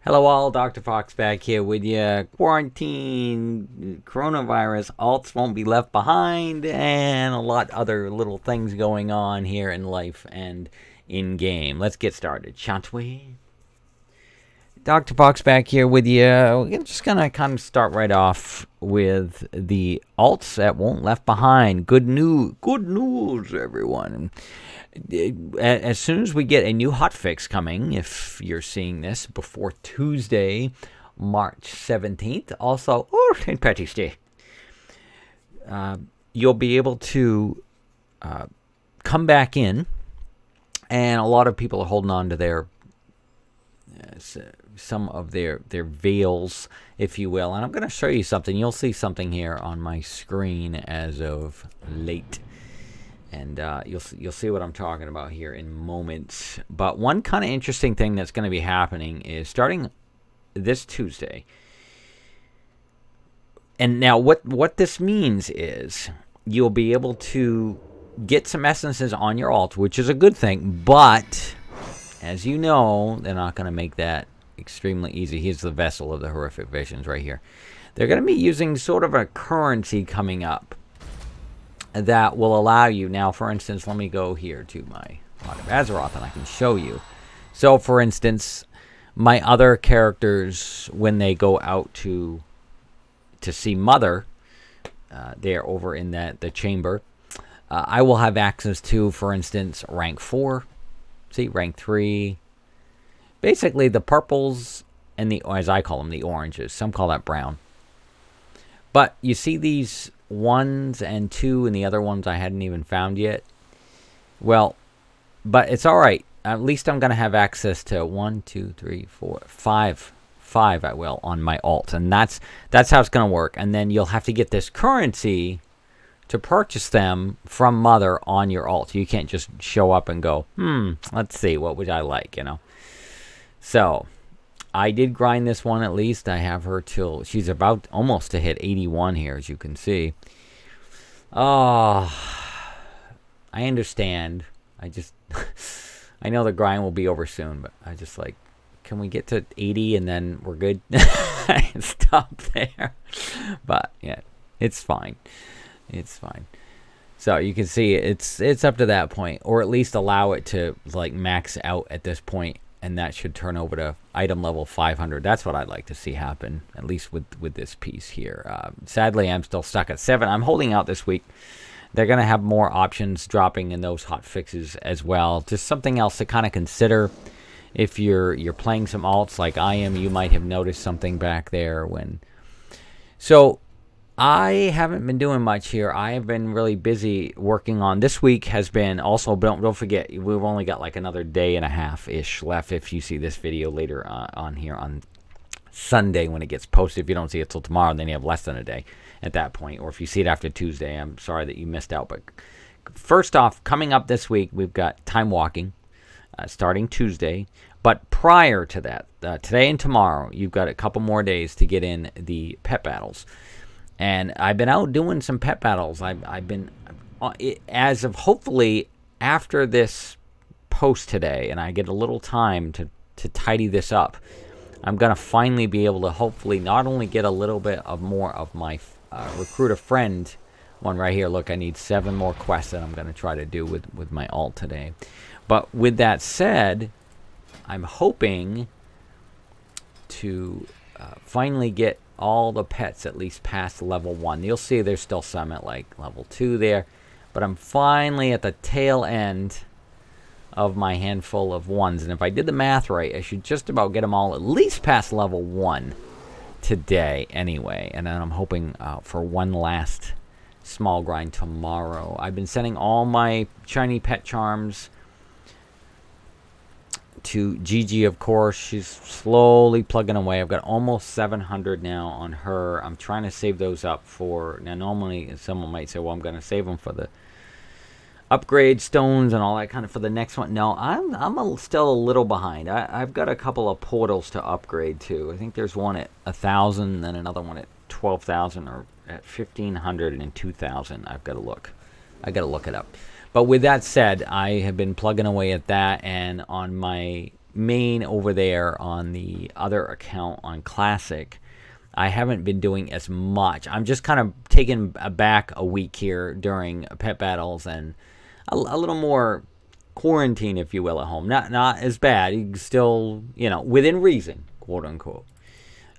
Hello all, Dr. Fox back here with you. Quarantine, coronavirus, alts won't be left behind, and a lot other little things going on here in life and in game. Let's get started, shan't we? Dr. Fox back here with you. We're just gonna kind of start right off with the alts that won't left behind. Good news, everyone. As soon as we get a new hotfix coming, if you're seeing this before Tuesday, March 17th, also St. Patrick's Day, you'll be able to come back in, and a lot of people are holding on to their some of their veils, if you will. And I'm going to show you something. You'll see something here on my screen as of late. And you'll see what I'm talking about here in moments. But one kind of interesting thing that's going to be happening is starting this Tuesday. And now what this means is you'll be able to get some essences on your alt, which is a good thing. But as you know, they're not going to make that extremely easy. Here's the vessel of the horrific visions right here. They're going to be using sort of a currency coming up that will allow you. Now, for instance, let me go here to my Pot of Azeroth and I can show you. So, for instance, my other characters, when they go out to see Mother, they're over in the chamber, I will have access to, for instance, rank 4, see, rank 3, basically the purples and the, as I call them, the oranges. Some call that brown. But you see these 1s and 2 and the other ones I hadn't even found yet. Well, but it's all right. At least I'm going to have access to 1, 2, 3, 4, 5. 5 I will on my alt. And that's how it's going to work. And then you'll have to get this currency to purchase them from Mother on your alt. You can't just show up and go, let's see, what would I like, you know? So, I did grind this one at least. I have her till she's about almost to hit 81 here, as you can see. Oh, I understand. I just, I know the grind will be over soon, but I just like, can we get to 80 and then we're good? Stop there. But yeah, it's fine. It's fine. So you can see it's up to that point, or at least allow it to like max out at this point. And that should turn over to item level 500. That's what I'd like to see happen, at least with this piece here. Sadly, I'm still stuck at 7. I'm holding out this week. They're going to have more options dropping in those hot fixes as well. Just something else to kind of consider. If you're playing some alts like I am, you might have noticed something back there when. So I haven't been doing much here. I have been really busy working on. This week has been also, don't forget, we've only got like another day and a half-ish left if you see this video later on here on Sunday when it gets posted. If you don't see it till tomorrow, then you have less than a day at that point. Or if you see it after Tuesday, I'm sorry that you missed out. But first off, coming up this week, we've got Time Walking starting Tuesday. But prior to that, today and tomorrow, you've got a couple more days to get in the pet battles. And I've been out doing some pet battles. I've been, as of hopefully after this post today, and I get a little time to tidy this up, I'm going to finally be able to hopefully not only get a little bit of more of my recruit a friend one right here. Look, I need 7 more quests that I'm going to try to do with my alt today. But with that said, I'm hoping to finally get all the pets at least past level 1. You'll see there's still some at like level 2 there, but I'm finally at the tail end of my handful of 1s, and if I did the math right, I should just about get them all at least past level 1 today anyway. And then I'm hoping for one last small grind tomorrow. I've been sending all my shiny pet charms to Gigi, of course. She's slowly plugging away. I've got almost 700 now on her. I'm trying to save those up for, now normally someone might say, well, I'm going to save them for the upgrade stones and all that kind of for the next one. No, I'm still a little behind. I've got a couple of portals to upgrade to. I think there's one at 1,000 and then another one at 12,000 or at 1,500 and 2,000. I've got to look. I got to look it up. But with that said, I have been plugging away at that, and on my main over there on the other account on Classic, I haven't been doing as much. I'm just kind of taking back a week here during pet battles and a little more quarantine, if you will, at home. Not as bad. You can still, within reason, quote unquote.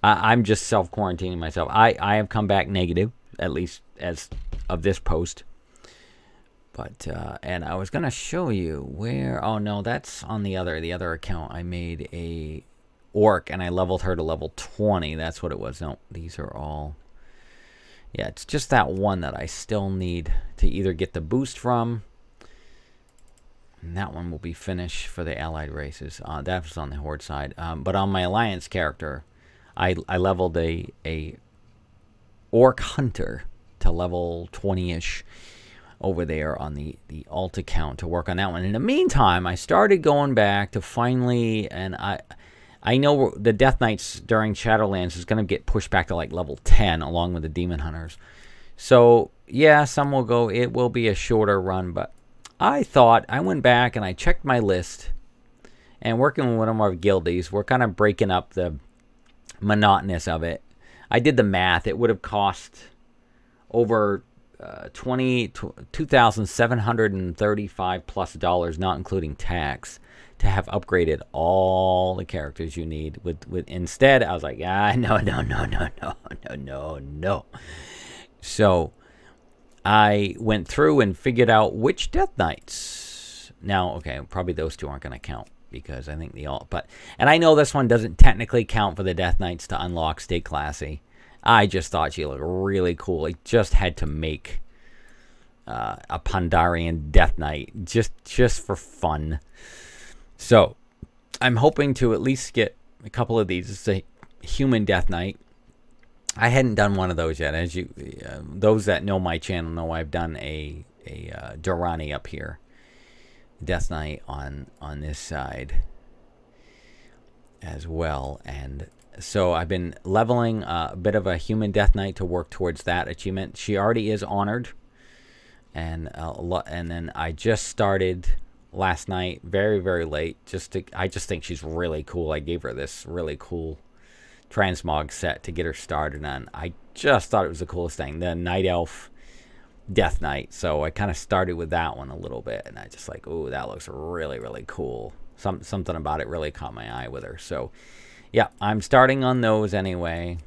I'm just self-quarantining myself. I have come back negative, at least as of this post. But, and I was going to show you where, oh no, that's on the other account. I made a orc and I leveled her to level 20. That's what it was. No, these are all, yeah, it's just that one that I still need to either get the boost from. And that one will be finished for the allied races. That was on the Horde side. But on my alliance character, I leveled a orc hunter to level 20-ish over there on the alt account to work on that one. In the meantime, I started going back to finally, and I know the Death Knights during Shadowlands is going to get pushed back to like level 10 along with the Demon Hunters. So yeah, some will go, it will be a shorter run, but I went back and I checked my list, and working with one of our guildies, we're kind of breaking up the monotonous of it. I did the math. It would have cost over $2,735 plus dollars, not including tax, to have upgraded all the characters you need. With instead, I was like, no. So I went through and figured out which Death Knights. Now, okay, probably those two aren't going to count because I think and I know this one doesn't technically count for the Death Knights to unlock Stay Classy. I just thought she looked really cool. I just had to make a Pandarian Death Knight just for fun. So I'm hoping to at least get a couple of these. It's a human Death Knight. I hadn't done one of those yet. As you, those that know my channel know, I've done a Durrani up here, Death Knight on this side as well, and so I've been leveling a bit of a human Death Knight to work towards that achievement. She already is honored, and then I just started last night, very, very late. I just think she's really cool. I gave her this really cool transmog set to get her started on. I just thought it was the coolest thing, the Night Elf Death Knight. So I kind of started with that one a little bit, and I just like, oh, that looks really, really cool. Something about it really caught my eye with her. So yeah, I'm starting on those anyway,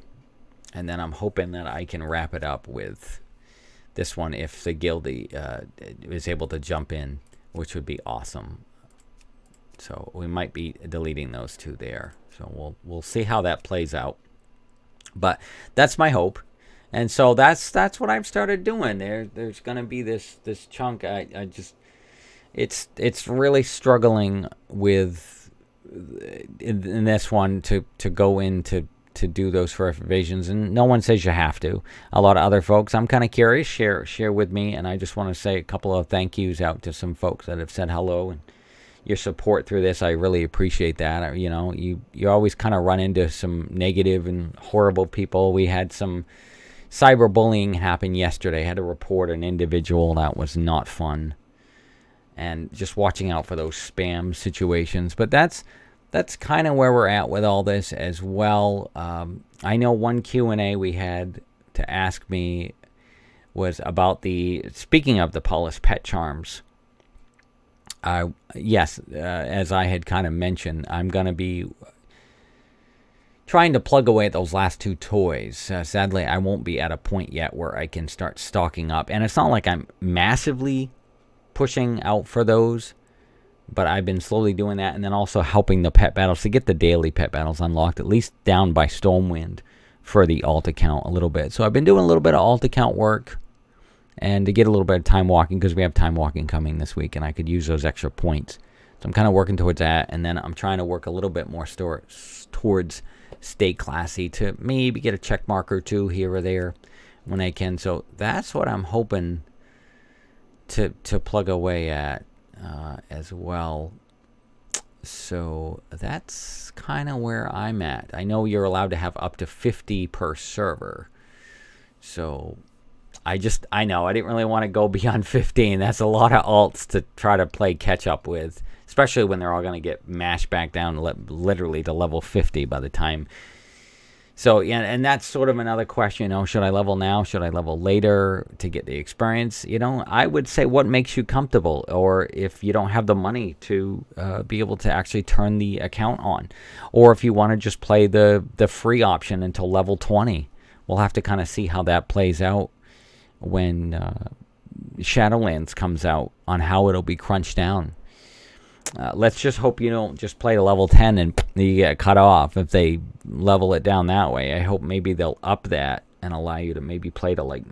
and then I'm hoping that I can wrap it up with this one if the guildie is able to jump in, which would be awesome. So we might be deleting those two there. So we'll see how that plays out. But that's my hope. And so that's what I've started doing. There's going to be this chunk. I just it's really struggling with in this one to go in to do those first evasions, and no one says you have to. A lot of other folks, I'm kind of curious, share with me, and I just want to say a couple of thank yous out to some folks that have said hello and your support through this. I really appreciate that. You know, you always kind of run into some negative and horrible people. We had some cyberbullying happen yesterday. I had to report an individual. That was not fun. And just watching out for those spam situations. But that's kind of where we're at with all this as well. I know one Q&A we had to ask me was about speaking of the polished pet charms. Yes, as I had kind of mentioned, I'm going to be trying to plug away at those last two toys. Sadly, I won't be at a point yet where I can start stocking up. And it's not like I'm massively pushing out for those, but I've been slowly doing that, and then also helping the pet battles to get the daily pet battles unlocked, at least down by Stormwind for the alt account a little bit. So I've been doing a little bit of alt account work, and to get a little bit of time walking, because we have time walking coming this week, and I could use those extra points. So I'm kind of working towards that, and then I'm trying to work a little bit more towards Stay Classy to maybe get a check mark or two here or there when I can. So that's what I'm hoping to plug away at as well. So that's kind of where I'm at. I know you're allowed to have up to 50 per server. So I know I didn't really want to go beyond 15. That's a lot of alts to try to play catch up with, especially when they're all going to get mashed back down literally to level 50 by the time. So, yeah, and that's sort of another question, should I level now? Should I level later to get the experience? I would say what makes you comfortable, or if you don't have the money to be able to actually turn the account on, or if you want to just play the free option until level 20. We'll have to kind of see how that plays out when Shadowlands comes out, on how it'll be crunched down. Let's just hope you don't just play to level 10 and you get cut off if they level it down that way. I hope maybe they'll up that and allow you to maybe play to like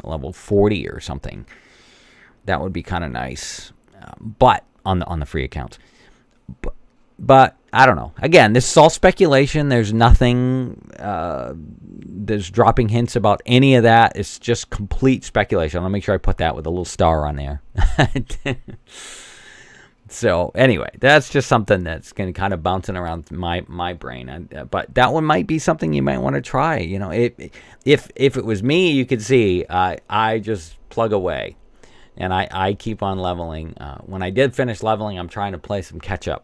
level 40 or something. That would be kind of nice. But on the free accounts. But I don't know. Again, this is all speculation. There's nothing. There's dropping hints about any of that. It's just complete speculation. I'll make sure I put that with a little star on there. So anyway, that's just something that's going to kind of bouncing around my brain. But that one might be something you might want to try. If it was me, you could see I just plug away, and I keep on leveling. When I did finish leveling, I'm trying to play some catch up.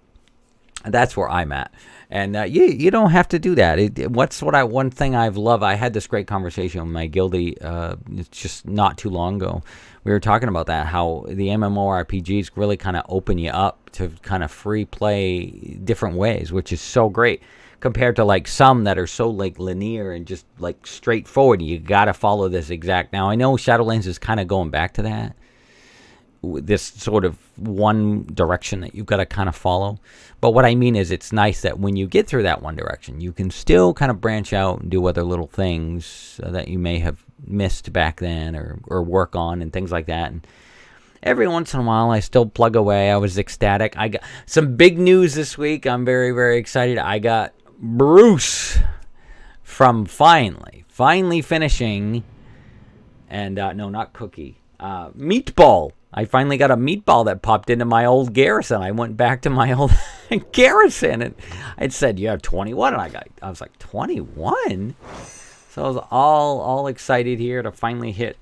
That's where I'm at. And you don't have to do that. One thing I've loved, I had this great conversation with my guildie just not too long ago. We were talking about that, how the MMORPGs really kind of open you up to kind of free play different ways, which is so great compared to like some that are so like linear and just like straightforward. You got to follow this exact. Now, I know Shadowlands is kind of going back to that, this sort of one direction that you've got to kind of follow. But what I mean is, it's nice that when you get through that one direction, you can still kind of branch out and do other little things that you may have missed back then, or work on and things like that. And every once in a while, I still plug away. I was ecstatic. I got some big news this week. I'm very, very excited. I got Bruce from finally finishing, and no, not Cookie, Meatball. I finally got a meatball that popped into my old garrison. I went back to my old garrison, and it said, "You have 21," and I was like, 21? So I was all excited here to finally hit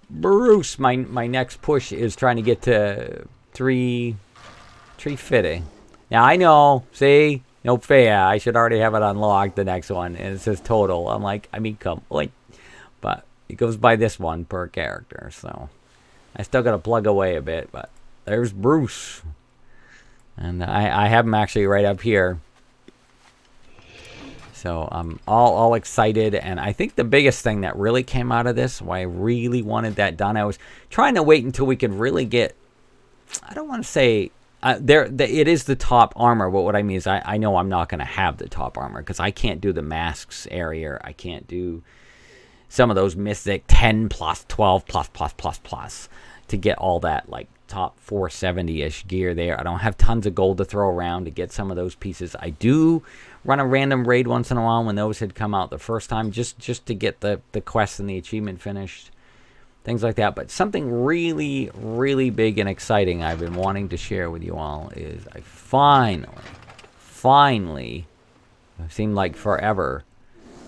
Bruce. My next push is trying to get to 350. Now I know, see, no fair. I should already have it unlocked, the next one, and it says total. I'm like, come on, but it goes by this one per character, so I still got to plug away a bit. But there's Bruce, and I have him actually right up here. So I'm all excited, and I think the biggest thing that really came out of this, why I really wanted that done, I was trying to wait until we could really get, I don't want to say, it is the top armor, but what I mean is I know I'm not going to have the top armor, because I can't do the masks area, I can't do some of those mythic 10 plus, 12 plus, to get all that, like, top 470-ish gear there. I don't have tons of gold to throw around to get some of those pieces. I do run a random raid once in a while when those had come out the first time, just to get the quest and the achievement finished, things like that. But something really, really big and exciting I've been wanting to share with you all is I finally, it seemed like forever,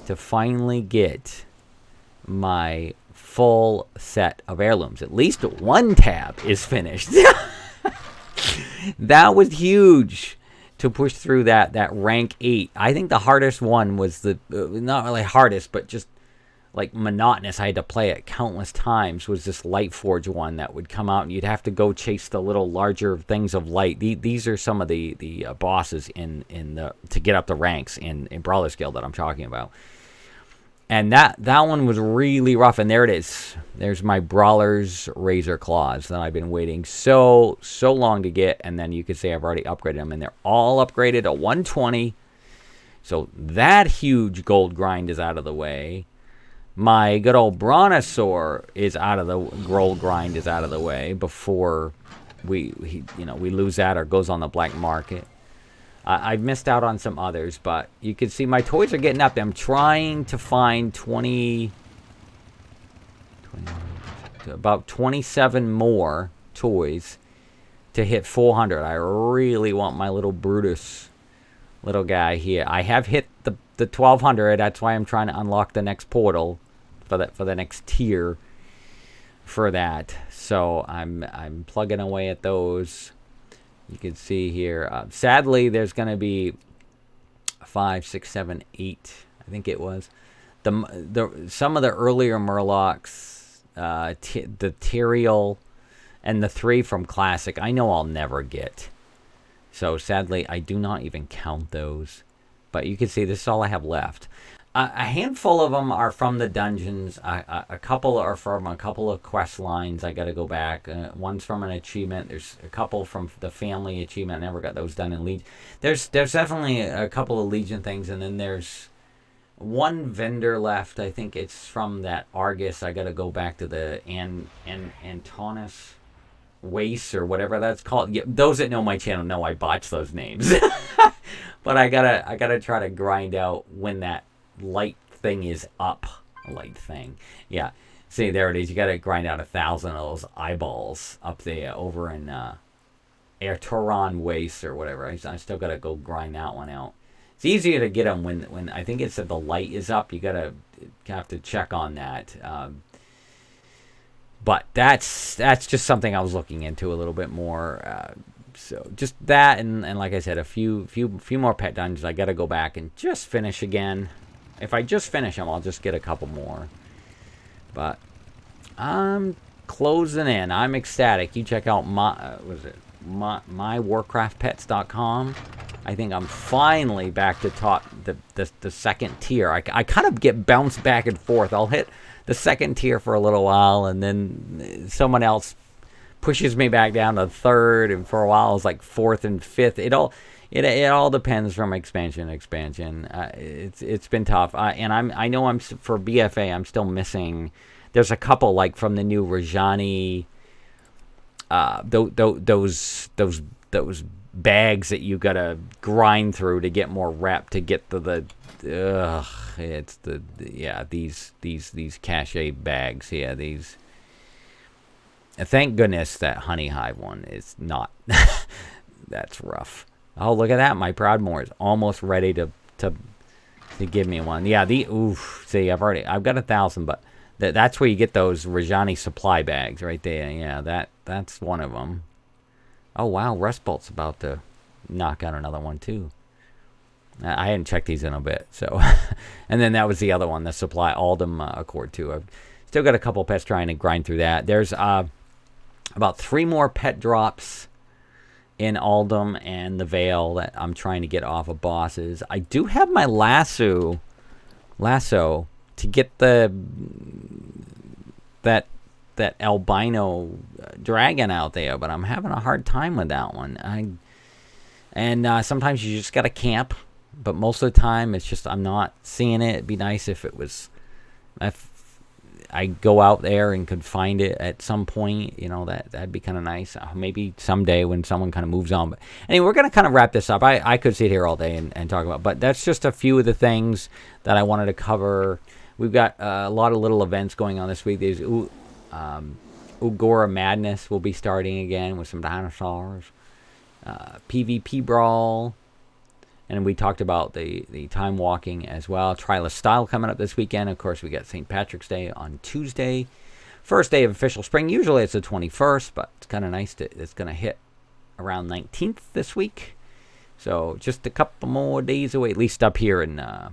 to finally get my full set of heirlooms. At least one tab is finished. That was huge to push through that rank 8. I think the hardest one was the not really hardest, but just like monotonous. I had to play it countless times. Was this Lightforge one that would come out, and you'd have to go chase the little larger things of light. These are some of the bosses in the to get up the ranks in Brawler's Guild that I'm talking about. And that one was really rough. And there it is. There's my Brawler's Razor Claws that I've been waiting so long to get. And then you could say I've already upgraded them. And they're all upgraded to 120. So that huge gold grind is out of the way. My good old Brontosaur is out of the gold grind is out of the way before we lose that or goes on the black market. I've missed out on some others, but you can see my toys are getting up. I'm trying to find about 27 more toys to hit 400. I really want my little Brutus little guy here. I have hit the 1200. That's why I'm trying to unlock the next portal for the next tier for that. So I'm plugging away at those. You can see here. Sadly, there's going to be 5, 6, 7, 8. I think it was some of the earlier Murlocs, the Tyrael, and the 3 from Classic. I know I'll never get. So sadly, I do not even count those. But you can see this is all I have left. A handful of them are from the dungeons. A couple are from a couple of quest lines. I got to go back. One's from an achievement. There's a couple from the family achievement. I never got those done in Legion. There's definitely a couple of Legion things, and then there's one vendor left. I think it's from that Argus. I got to go back to the Antonis Wace or whatever that's called. Yeah, those that know my channel know I botch those names. But I gotta try to grind out when that light thing is up. Light thing. Yeah. See, there it is. You gotta grind out 1,000 of those eyeballs up there over in Ertoron Waste or whatever. I still gotta go grind that one out. It's easier to get them when I think it's that the light is up. You have to check on that. But that's just something I was looking into a little bit more. So just that, and like I said, a few more pet dungeons. I got to go back and just finish again. If I just finish them, I'll just get a couple more. But I'm closing in. I'm ecstatic. You check out mywarcraftpets.com. I think I'm finally back to top the second tier. I kind of get bounced back and forth. I'll hit the second tier for a little while, and then someone else pushes me back down to third, and for a while I was like fourth and fifth. It all depends from expansion to expansion. It's been tough, and I know I'm for BFA. I'm still missing. There's a couple like from the new Rajani. Those bags that you gotta grind through to get more rep to get to these cache bags. Yeah, these. Thank goodness that Honey Hive one is not. That's rough. Oh, look at that! My Proudmoore is almost ready to give me one. Yeah, see, I've got 1,000, but that's where you get those Rajani supply bags right there. Yeah, that's one of them. Oh wow, Rustbolt's about to knock out another one too. I hadn't checked these in a bit, so. And then that was the other one, the supply Aldum Accord 2. I've still got a couple pets trying to grind through that. There's about 3 more pet drops in Aldum and the Veil that I'm trying to get off of bosses. I do have my lasso to get that albino dragon out there, but I'm having a hard time with that one. Sometimes you just gotta camp, but most of the time it's just I'm not seeing it. It'd be nice if I go out there and could find it at some point. That'd be kind of nice. Maybe someday when someone kind of moves on. But anyway, we're gonna kind of wrap this up. I could sit here all day and talk about, but that's just a few of the things that I wanted to cover. We've got a lot of little events going on this week. There's Ugora Madness will be starting again with some dinosaurs. PvP Brawl. And we talked about the time walking as well. Trial of Style coming up this weekend. Of course, we got St. Patrick's Day on Tuesday. First day of official spring. Usually it's the 21st, but it's kind of nice. It's going to hit around 19th this week. So just a couple more days away, at least up here in the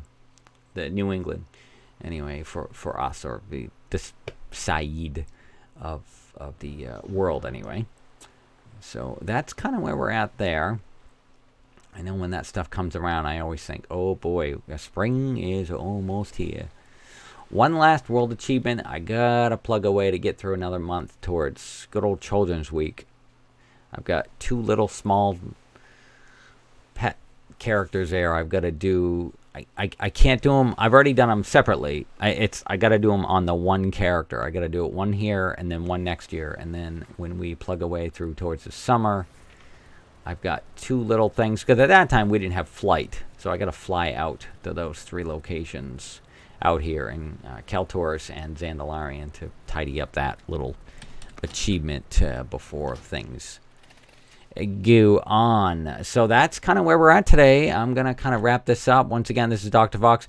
New England. Anyway, for us, or this side of the world anyway. So that's kind of where we're at there. I know when that stuff comes around, I always think, oh boy, spring is almost here. One last world achievement. I gotta plug away to get through another month towards good old Children's Week. I've got 2 little small pet characters there. I've got to do. I can't do them. I've already done them separately. I got to do them on the one character. I got to do it one here and then one next year. And then when we plug away through towards the summer, I've got 2 little things. Because at that time, we didn't have flight. So I got to fly out to those 3 locations out here in Kaltoris and Zandalarian to tidy up that little achievement before things go on. So that's kind of where we're at today. I'm going to kind of wrap this up. Once again, this is Dr. Fox.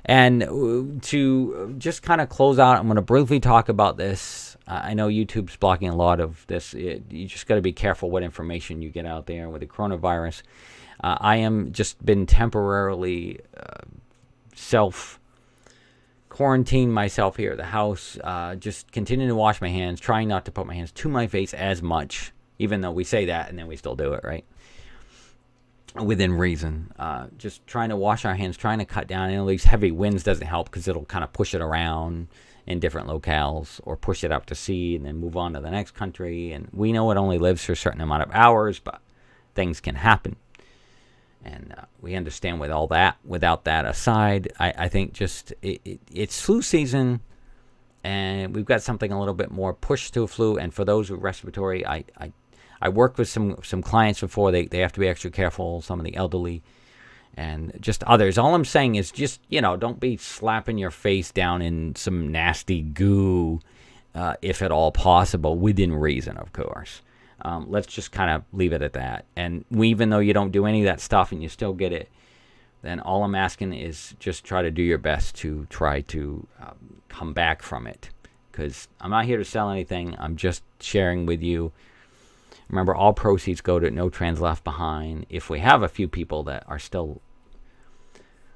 And to just kind of close out, I'm going to briefly talk about this. I know YouTube's blocking a lot of this. You just got to be careful what information you get out there with the coronavirus. I am just been temporarily quarantine myself here at the house. Just continuing to wash my hands, trying not to put my hands to my face as much, even though we say that and then we still do it, right? Within reason. Just trying to wash our hands, trying to cut down. And these heavy winds doesn't help because it'll kind of push it around in different locales or push it out to sea and then move on to the next country. And we know it only lives for a certain amount of hours, but things can happen. And we understand with all that. Without that aside, I think just it's flu season, and we've got something a little bit more push to a flu. And for those with respiratory, I worked with some clients before. They have to be extra careful, some of the elderly and just others. All I'm saying is just, don't be slapping your face down in some nasty goo, if at all possible, within reason, of course. Let's just kind of leave it at that. And even though you don't do any of that stuff and you still get it, then all I'm asking is just try to do your best to try to come back from it. Because I'm not here to sell anything. I'm just sharing with you. Remember, all proceeds go to No Trans Left Behind. If we have a few people that are still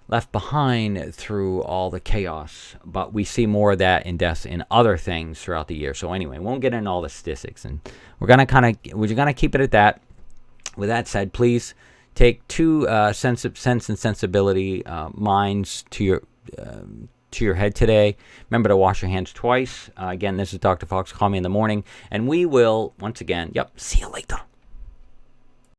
left behind through all the chaos, but we see more of that in deaths in other things throughout the year. So anyway, won't get into all the statistics, and we're gonna keep it at that. With that said, please take two sense and sensibility minds to your head today. Remember to wash your hands twice. Again, this is Dr. Fox. Call me in the morning, and we will once again. See you later.